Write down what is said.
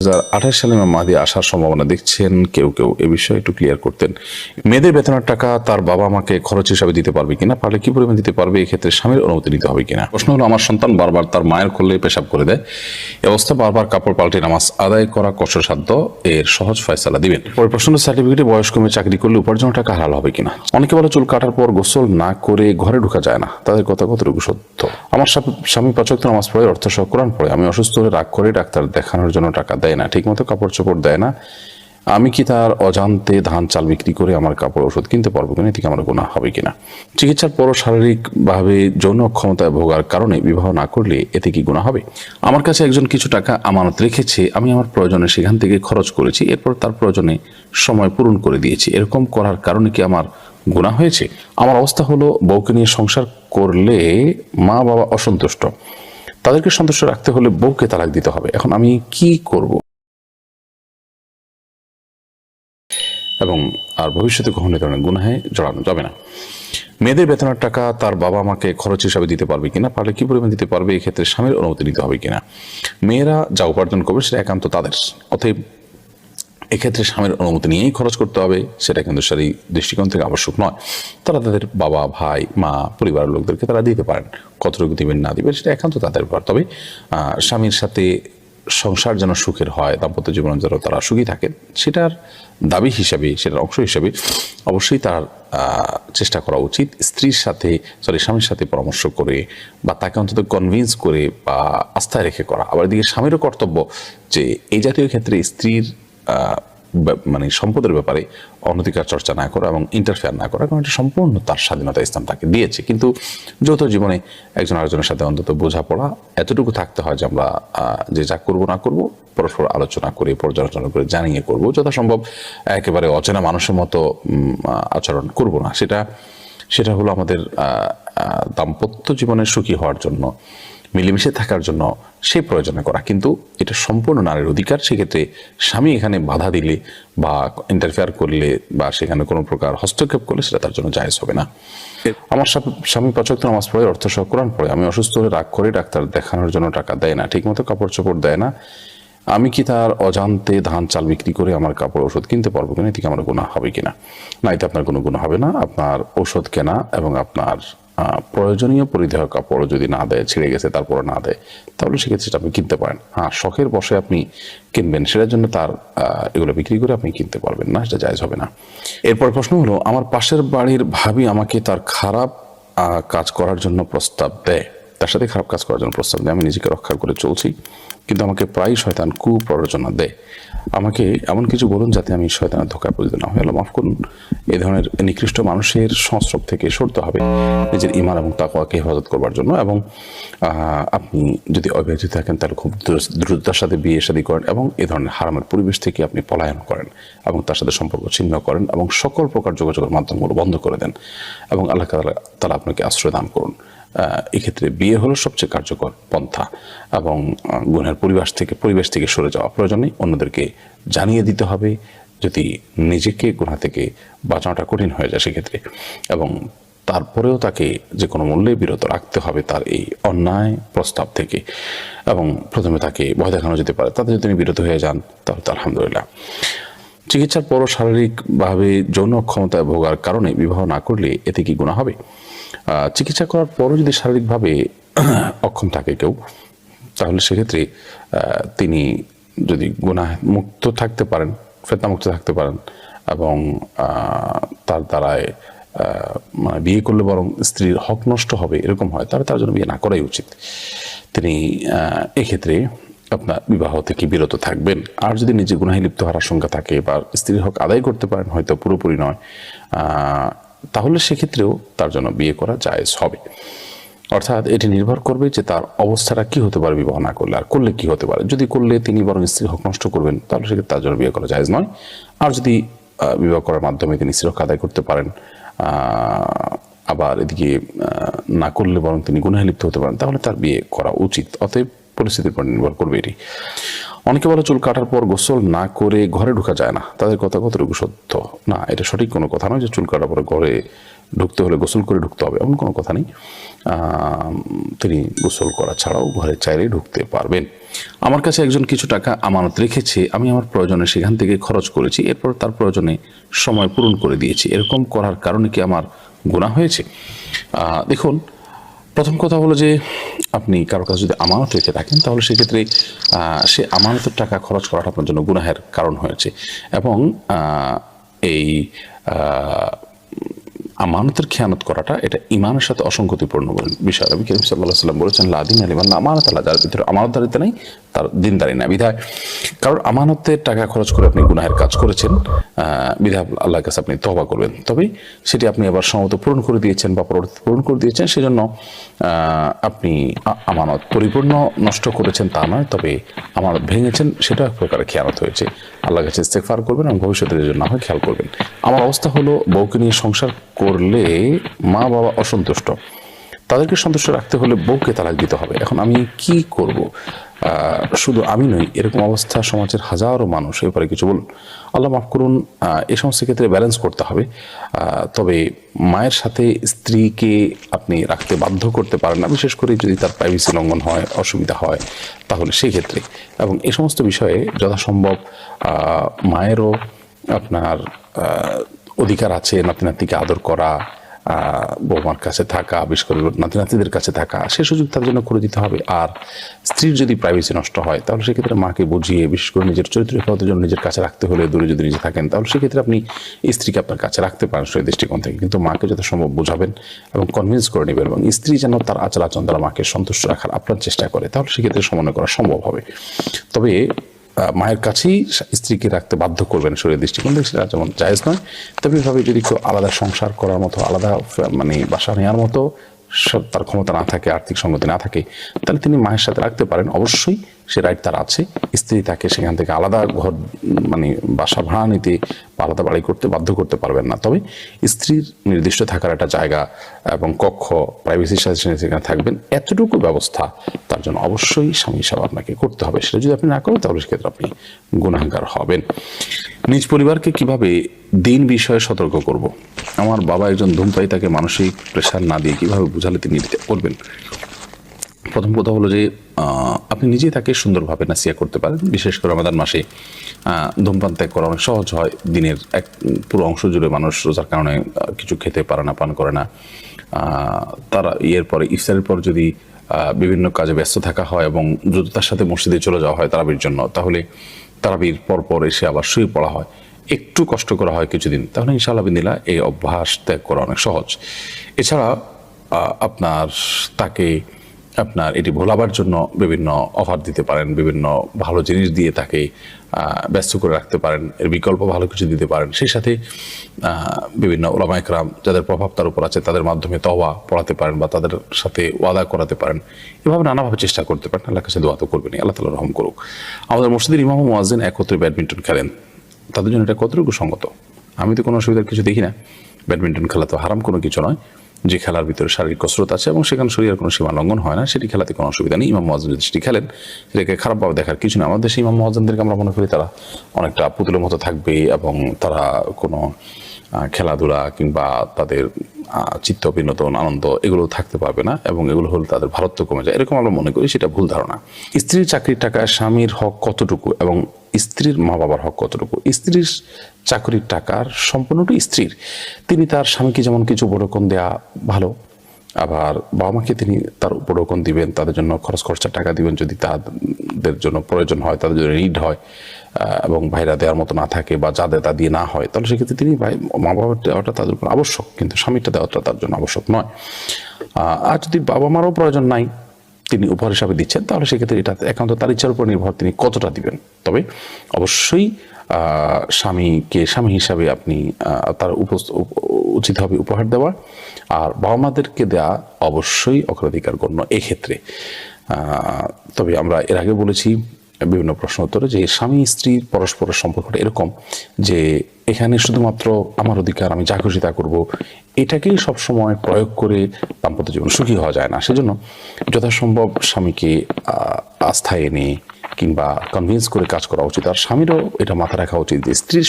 2028 সালে ইমাম মাহদী আসার সম্ভাবনা দেখছেন কেউ কেউ, এ বিষয়ে একটু ক্লিয়ার করতেন। মেয়েদের বেতনের টাকা তার বাবা মাকে খরচ হিসাবে দিতে পারবে কিনা, পারলে কি পরিমাণ দিতে পারবে, এক্ষেত্রে স্বামীর অনুমতি নিতে হবে কিনা। প্রশ্ন হলো, আমার সন্তান বারবার তার মায়ের কোলে পেশাব করে দেয়, এ অবস্থা বারবার কাপড় পাল্টে নামাজ আদায় করা কষ্টসাধ্য, এর সহজ ফয়সালা দিবেন। পরে প্রশ্ন হলো, সার্টিফিকেটে বয়স কমে চাকরি করলে উপার্জনের টাকা হালাল হবে কিনা। অনেকে বলে চুল কাটার পর গোসল না করে ঘরে ঢোকা যায় না, তাদের কথা কতটুকু সত্য। আমার স্বামী 5 ওয়াক্ত নামাজ পড়ে, অর্থ সহ কোরআন পড়ে, আমি অসুস্থ হলে রাগ করে ডাক্তার দেখানোর জন্য টাকা দেয় না, ঠিকমতো কাপড় চোপড় দেয় না, আমি কি তার অজান্তে ধান চাল বিক্রি করে আমার কাপড় ওষুধ কিনতে পারবো কিনা, থেকে আমার গুনাহ হবে কিনা। চিকিৎসার পরও শারীরিকভাবে যৌন অক্ষমতায় ভোগার কারণে বিবাহ না করলে এতে কি গুনাহ হবে। আমার কাছে একজন কিছু টাকা আমানত রেখেছে, আমি আমার প্রয়োজনে সেখান থেকে খরচ করেছি, এরপর তার প্রয়োজনে সময় পূরণ করে দিয়েছি, এরকম করার কারণে কি আমার গুনাহ হয়েছে। আমার অবস্থা হলো, বউকে নিয়ে সংসার করলে মা বাবা অসন্তুষ্ট, তাদেরকে সন্তুষ্ট রাখতে হলে বউকে তালাক দিতে হবে, এখন আমি কি করব এবং আর ভবিষ্যতে কখনো এই ধরনের গুনাহে জড়ানো যাবে না। মেয়েদের বেতনের টাকা তার বাবা মাকে খরচ হিসাবে দিতে পারবে কিনা, পারলে কি পরিমাণ দিতে পারবে, এক্ষেত্রে স্বামীর অনুমতি নিতে হবে কিনা। মেয়েরা যা উপার্জন করবে সেটা একান্ত তাদের, অতএব এক্ষেত্রে স্বামীর অনুমতি নিয়েই খরচ করতে হবে, সেটা কিন্তু সেই দৃষ্টিকোণ থেকে আবশ্যক নয়। তারা তাদের বাবা ভাই মা পরিবারের লোকদেরকে তারা দিতে পারেন, কতটুকু দিবেন না দিবেন সেটা একান্ত তাদের ব্যাপার। তবে স্বামীর সাথে সংসার যেন সুখের হয়, দাম্পত্য জীবন যেন তারা সুখী থাকেন, সেটার দাবি হিসাবে, সেটার অংশ হিসাবে অবশ্যই তার চেষ্টা করা উচিত স্বামীর সাথে পরামর্শ করে বা তাকে অন্তত কনভিন্স করে বা আস্থায় রেখে করা। আবার এদিকে স্বামীরও কর্তব্য যে এই জাতীয় ক্ষেত্রে স্ত্রীর মানে সম্পদের ব্যাপারে অনধিকার চর্চা না করা এবং ইন্টারফেয়ার না করা, কারণ এটা সম্পূর্ণ তার স্বাধীনতা ইসলাম তাকে দিয়েছে। কিন্তু যৌথ জীবনে একজন আরেকজনের সাথে অন্তত বোঝাপড়া এতটুকু থাকতে হয় যে আমরা যে যা করবো না করবো পরস্পর আলোচনা করে পর্যালোচনা করে জানিয়ে করবো, যথাসম্ভব একেবারে অচেনা মানুষের মতো আচরণ করব না। সেটা হলো আমাদের দাম্পত্য জীবনে সুখী হওয়ার জন্য, মিলেমিশে থাকার জন্য সেই প্রয়োজনে করা, কিন্তু এটা সম্পূর্ণ নারীর অধিকার। সেক্ষেত্রে স্বামী এখানে বাধা দিলে বা ইন্টারফেয়ার করলে বা সেখানে কোনো প্রকার হস্তক্ষেপ করলে সেটা তার জন্য জায়েজ হবে না। আমার স্বামী 5 ওয়াক্ত নামাজ পড়ে, অর্থ সহ কোরআন পড়ে, আমি অসুস্থ হলে রাগ করে ডাক্তার দেখানোর জন্য টাকা দেয় না, ঠিকমতো কাপড় চোপড় দেয় না, আমি কি তার অজান্তে ধান চাল বিক্রি করে আমার কাপড় ওষুধ কিনতে পারবো কিনা, থেকে আমার গুনাহ হবে কিনা। না, এতে আপনার কোনো গুনাহ হবে না। আপনার ঔষধ কেনা এবং আপনার প্রয়োজনীয় পরিধেয় কাপড় যদি না দেয়, ছিঁড়ে গেছে তারপর না দেয়, তাহলে সেক্ষেত্রে সেটা আপনি কিনতে পারেন। হ্যাঁ, শখের বসে আপনি কিনবেন, সেটার জন্য তার এগুলো বিক্রি করে আপনি কিনতে পারবেন না, সেটা জায়েজ হবে না। এরপর প্রশ্ন হলো, আমার পাশের বাড়ির ভাবি আমাকে তার খারাপ কাজ করার জন্য প্রস্তাব দেয়, তার সাথে খারাপ কাজ করার জন্য প্রস্তাব দেয়, আমি নিজেকে রক্ষা করে চলছি, কিন্তু আমাকে প্রায় শয়তান কুপ্ররোচনা দেয়। আমাকে এমন কিছু বলুন যাতে আমি শয়তানের ধোকায় পরিচিত না হই। আল্লাহ মাফ করুন। এই ধরনের নিকৃষ্ট মানুষের সংস্রব থেকে সরতে হবে নিজের ঈমান এবং তাকওয়াকে হেফাজত করবার জন্য। এবং আপনি যদি অবিবাহিত থাকেন তাহলে খুব দ্রুততার সাথে বিয়ে শাদী করেন এবং এই ধরনের হারামের পরিবেশ থেকে আপনি পলায়ন করেন এবং তার সাথে সম্পর্ক ছিন্ন করেন এবং সকল প্রকার যোগাযোগের মাধ্যমগুলো বন্ধ করে দেন এবং আল্লাহ তাআলা আপনাকে আশ্রয় দান করুন। এক্ষেত্রে বিয়ে হলো সবচেয়ে কার্যকর পন্থা এবং গুনাহের পরিবেশ থেকে সরে যাওয়া প্রয়োজনে অন্যদেরকে জানিয়ে দিতে হবে যদি নিজেকে গুনাহ থেকে বাঁচানোটা কঠিন হয়ে যায় সেক্ষেত্রে, এবং তারপরেও তাকে যে কোনো মূল্যে বিরত রাখতে হবে তার এই অন্যায় প্রস্তাব থেকে। এবং প্রথমে তাকে ভয় দেখানো যেতে পারে, তাতে যদি তিনি বিরত হয়ে যান তাহলে তো আলহামদুলিল্লাহ। চিকিৎসার পরও শারীরিকভাবে যৌন অক্ষমতায় ভোগার কারণে বিবাহ না করলে এতে কি গুনাহ হবে। চিকিৎসা করার পরও যদি শারীরিকভাবে অক্ষম থাকে কেউ, তাহলে সেক্ষেত্রে তিনি যদি গুনাহ মুক্ত থাকতে পারেন, ফিতনা মুক্ত থাকতে পারেন এবং তার দ্বারায় মানে বিয়ে করলে বরং স্ত্রীর হক নষ্ট হবে এরকম হয়, তাহলে তার জন্য বিয়ে না করাই উচিত। তিনি এক্ষেত্রে আপনার বিবাহ থেকে বিরত থাকবেন। আর যদি নিজে গুনাহে লিপ্ত হওয়ার আশঙ্কা থাকে বা স্ত্রীর হক আদায় করতে পারেন, হয়তো পুরোপুরি নয়, তাহলে সেক্ষেত্রেও তার জন্য বিয়ে করা জায়েজ হবে। অর্থাৎ এটি নির্ভর করবে যে তার অবস্থাটা কি হতে পারে বিবাহ না করলে, আর করলে কি হতে পারে। যদি করলে তিনি বরং স্ত্রীর হক নষ্ট করবেন, তাহলে সেক্ষেত্রে তার জন্য বিয়ে করা জায়েজ নয়। আর যদি বিবাহ করার মাধ্যমে তিনি স্ত্রীর হক আদায় করতে পারেন, আবার এদিকে না করলে বরং তিনি গুনাহে লিপ্ত হতে পারেন, তাহলে তার বিয়ে করা উচিত। অতএব পরিস্থিতির উপর নির্ভর করবে এটি। অনেকে বলে চুল কাটার পর গোসল না করে ঘরে ঢোকা যায় না, তাদের কথা কতটুকু সত্য। না, এটা সঠিক কোনো কথা নয় যে চুল কাটার পরে ঘরে ঢুকতে হলে গোসল করে ঢুকতে হবে, এমন কোনো কথা নেই। তিনি গোসল করা ছাড়াও ঘরে চাইলে ঢুকতে পারবেন। আমার কাছে একজন কিছু টাকা আমানত রেখেছে, আমি আমার প্রয়োজনে সেখান থেকে খরচ করেছি, এরপর তার প্রয়োজনে সময় পূরণ করে দিয়েছি, এরকম করার কারণে কি আমার গুনাহ হয়েছে? দেখুন, প্রথম কথা হলো যে আপনি কারো কাছে যদি আমানত রেখে থাকেন তাহলে সেক্ষেত্রে সে আমানতের টাকা খরচ করাটা আপনার জন্য গুনাহের কারণ হয়েছে। এবং এই আমানতের খেয়ানত করাটা এটা ইমানের সাথে অসঙ্গতিপূর্ণ বিষয়। নবী করিম সাল্লাল্লাহু আলাইহি ওয়াসাল্লাম বলেছেন, লা দীনা লিমান লা আমানাতা লাহু, যার ভিতরে আমানতদারিতা নেই তার দিনদারি না। বিধায় কারণ আমানতের টাকা খরচ করে আপনি গুনাহের কাজ করেছেন, বিধায় আল্লাহর কাছে আপনি তওবা করবেন। তবে সেটি আপনি আবার সমত পূরণ করে দিয়েছেন বা পরবর্তীতে পূরণ করে দিয়েছেন, সেজন্য আপনি আমানত পরিপূর্ণ নষ্ট করেছেন তা নয়, তবে আমানত ভেঙেছেন সেটা এক প্রকারের খেয়ানত হয়েছে। আল্লাহর কাছে ইস্তেগফার করবেন এবং ভবিষ্যতের জন্য না হয় খেয়াল করবেন। আমার অবস্থা হলো, বউকে নিয়ে সংসার করলে মা বাবা অসন্তুষ্ট, তাদেরকে সন্তুষ্ট রাখতে হলে বউকে তালাক দিতে হবে। এখন আমি কি করব? শুধু আমি নই, এরকম অবস্থা সমাজের হাজারো মানুষ। এরপরে কিছু বলুন। আল্লাহ মাফ করুন, এই সমস্ত ক্ষেত্রে ব্যালেন্স করতে হবে। তবে মায়ের সাথে স্ত্রীকে আপনি রাখতে বাধ্য করতে পারেন না, বিশেষ করে যদি তার প্রাইভেসি লঙ্ঘন হয়, অসুবিধা হয়, তাহলে সেই ক্ষেত্রে। এবং এই সমস্ত বিষয়ে যথাসম্ভব মায়েরও আপনার অধিকার আছে নাতি নাতিকে আদর করা, বৌমার কাছে থাকা, বিশেষ করে নাতি নাতিদের কাছে থাকা, সে সুযোগ তার জন্য করে দিতে হবে। আর স্ত্রীর যদি প্রাইভেসি নষ্ট হয় তাহলে সেক্ষেত্রে মাকে বুঝিয়ে, বিশেষ করে নিজের চরিত্র হেফাজতের জন্য নিজের কাছে রাখতে হলে দূরে যদি নিজে থাকেন তাহলে সেক্ষেত্রে আপনি স্ত্রীকে আপনার কাছে রাখতে পারেন সেই দৃষ্টিকোণ থেকে, কিন্তু মাকে যথাসম্ভব বোঝাবেন এবং কনভিন্স করে নেবেন, এবং স্ত্রী যেন তার আচার আচরণ দ্বারা মাকে সন্তুষ্ট রাখার আপনার চেষ্টা করে, তাহলে সেক্ষেত্রে সমন্বয় করা সম্ভব হবে। তবে মায়ের কাছেই স্ত্রীকে রাখতে বাধ্য করবেন শরীরের দৃষ্টিকোণ থেকে, সেটা যেমন জায়েজ নয়। তবে এভাবে যদি কেউ আলাদা সংসার করার মতো, আলাদা বাসা নেওয়ার মতো তার ক্ষমতা না থাকে, আর্থিক সঙ্গতি না থাকে, তাহলে তিনি মায়ের সাথে রাখতে পারেন। অবশ্যই সে রাইট তার আছে, স্ত্রী তাকে সেখান থেকে আলাদা ঘর বাসা ভাড়া নিতে বা আলাদা বাড়ি করতে বাধ্য করতে পারবেন না। তবে স্ত্রীর নির্দিষ্ট থাকার একটা জায়গা এবং কক্ষ, প্রাইভেসির সাথে সেখানে থাকবেন, এতটুকু ব্যবস্থা তার জন্য অবশ্যই স্বামী হিসাবে আপনাকে করতে হবে। সেটা যদি আপনি না করেন তাহলে সেক্ষেত্রে আপনি গুনাহগার হবেন। নিজ পরিবারকে কিভাবে দিন বিষয়ে সতর্ক করব? আমার বাবা একজন ধূমপায়ী, তাকে মানসিক প্রেশার না দিয়ে কিভাবে বুঝালে তিনি করবেন? প্রথম কথা হলো যে আপনি নিজেই তাকে সুন্দরভাবে নাসিহা করতে পারেন। বিশেষ করে রমাদান মাসে ধূমপান ত্যাগ করা অনেক সহজ হয়। দিনের এক পুরো অংশ জুড়ে মানুষ রোজার কারণে কিছু খেতে পারে না, পান করে না। তারা পরে ইফতারের পর যদি বিভিন্ন কাজে ব্যস্ত থাকা হয় এবং দ্রুততার সাথে মসজিদে চলে যাওয়া হয় তারাবির জন্য, তাহলে তারাবির পর এসে আবার শুয়ে পড়া হয়, একটু কষ্ট করা হয় কিছুদিন, তাহলে ইনশাআল্লাহ বিদিনিল্লাহ এই অভ্যাস ত্যাগ করা অনেক সহজ। এছাড়া তাকে এটি ভোলাবার জন্য বিভিন্ন অফার দিতে পারেন, বিভিন্ন ভালো জিনিস দিয়ে তাকে ব্যস্ত করে রাখতে পারেন, এর বিকল্প ভালো কিছু দিতে পারেন। সেই সাথে বিভিন্ন উলামা ইকরাম যাদের প্রভাব তার উপর আছে তাদের মাধ্যমে তওবা পড়াতে পারেন বা তাদের সাথে ওয়াদা করাতে পারেন। এভাবে নানাভাবে চেষ্টা করতে পারেন। আল্লাহর কাছে দোয়া তো করবেনই, আল্লাহ তাআলা রহম করুক। আমাদের মসজিদের ইমাম ও মুয়াজ্জিন একত্রে ব্যাডমিন্টন খেলেন, তাদের জন্য এটা কতটুকু সঙ্গত? আমি তো কোনো অসুবিধার কিছু দেখি না। ব্যাডমিন্টন খেলা তো হারাম কোনো কিছু নয়। যে খেলার ভিতরে শারীরিক কসরত আছে এবং সেখানে শরীরের কোনো সীমা লঙ্ঘন হয় না, সেটি খেলাতে কোনো অসুবিধা নেই। ইমাম মুয়াজ্জিন যদি সেটি খেলেন, এটাকে খারাপভাবে দেখার কিছু না। আমাদের দেশে ইমাম মুয়াজ্জিনদেরকে আমরা মনে করি তারা অনেকটা পুতুলের মতো থাকবে এবং তারা কোনো খেলাধুলা কিংবা তাদের চিত্ত বিনোদন, আনন্দ এগুলো থাকতে পারবে না, এবং এগুলো হলে তাদের ভারত্ব কমে যায়, এরকম আমরা মনে করি। সেটা ভুল ধারণা। স্ত্রীর চাকরির টাকায় স্বামীর হক কতটুকু এবং স্ত্রীর মা বাবার হক কতটুকু? স্ত্রীর চাকরির টাকার সম্পূর্ণটি স্ত্রীর। তিনি তার স্বামীকে যেমন কিছু উপঢৌকন দেয়া ভালো, আবার বাবা মাকে তিনি তার উপঢৌকন দিবেন, তাদের জন্য খরচ খরচার টাকা দিবেন যদি তাদের জন্য প্রয়োজন হয়, তাদের জন্য নিড হয়, এবং ভাইরা দেওয়ার মতো না থাকে বা যা দেয় তা দিয়ে না হয়, তাহলে সেক্ষেত্রে তিনি মা বাবার দেওয়াটা তাদের উপর আবশ্যক, কিন্তু স্বামীরটা দেওয়াটা তার জন্য আবশ্যক নয়। আর যদি বাবা মারও প্রয়োজন নাই, তিনি উপহার হিসাবে দিচ্ছেন, তাহলে সেক্ষেত্রে এটা একান্ত তার ইচ্ছার উপর নির্ভর তিনি কতটা দিবেন। তবে অবশ্যই স্বামীকে স্বামী হিসাবে আপনি তার উচিত হবে উপহার দেওয়া, আর বাবা মাদেরকে দেওয়া অবশ্যই অগ্রাধিকার গণ্য এক্ষেত্রে। তবে আমরা এর আগে বলেছি বিভিন্ন প্রশ্ন উত্তরে যে স্বামী স্ত্রীর পরস্পরের সম্পর্কটা এরকম যে এখানে শুধুমাত্র আমার অধিকার, আমি যা খুশি তা করবো, এটাকেই সবসময় প্রয়োগ করে দাম্পত্য জীবন সুখী হওয়া যায় না। সেজন্য যথাসম্ভব স্বামীকে আস্থায় এনে কিংবা কনভিন্স করে কাজ করা উচিত। আর স্বামীরও এটা মাথা রাখা উচিত যে স্ত্রীর